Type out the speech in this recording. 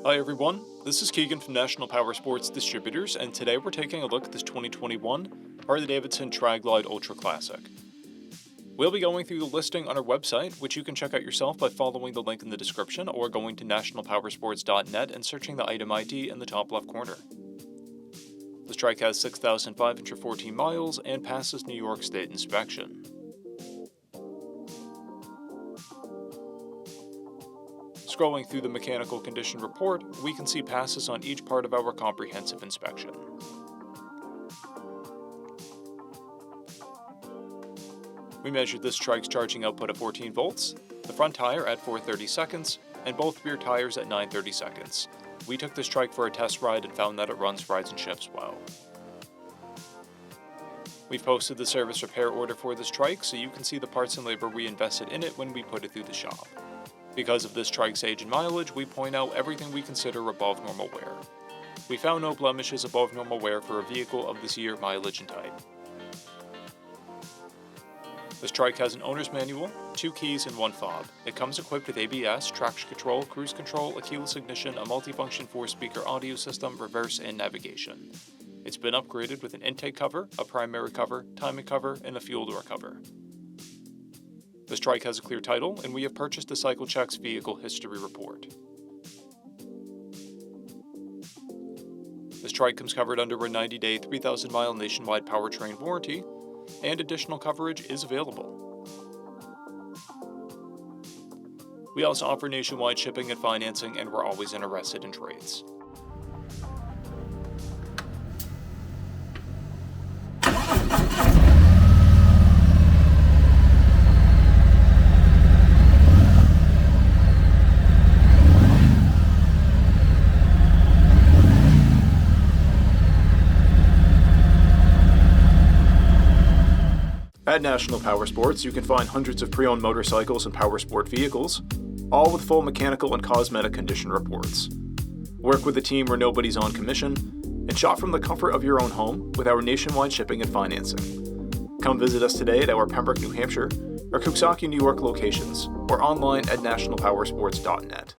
Hi everyone, this is Keegan from National Powersports Distributors, and today we're taking a look at this 2021 Harley-Davidson Tri-Glide Ultra Classic. We'll be going through the listing on our website, which you can check out yourself by following the link in the description or going to nationalpowersports.net and searching the item ID in the top left corner. This trike has 6,514 miles and passes New York State inspection. Scrolling through the mechanical condition report, we can see passes on each part of our comprehensive inspection. We measured this trike's charging output at 14 volts, the front tire at 430 seconds, and both rear tires at 930 seconds. We took this trike for a test ride and found that it runs, rides, and ships well. We've posted the service repair order for this trike so you can see the parts and labor we invested in it when we put it through the shop. Because of this trike's age and mileage, we point out everything we consider above normal wear. We found no blemishes above normal wear for a vehicle of this year, mileage, and type. This trike has an owner's manual, 2 keys, and 1 fob. It comes equipped with ABS, traction control, cruise control, a keyless ignition, a multifunction 4-speaker audio system, reverse, and navigation. It's been upgraded with an intake cover, a primary cover, timing cover, and a fuel door cover. This trike has a clear title, and we have purchased the CycleCheck's vehicle history report. This trike comes covered under a 90-day, 3,000-mile nationwide powertrain warranty, and additional coverage is available. We also offer nationwide shipping and financing, and we're always interested in trades. At National Powersports, you can find hundreds of pre-owned motorcycles and powersport vehicles, all with full mechanical and cosmetic condition reports. Work with a team where nobody's on commission, and shop from the comfort of your own home with our nationwide shipping and financing. Come visit us today at our Pembroke, New Hampshire, or Coxsackie, New York locations, or online at nationalpowersports.net.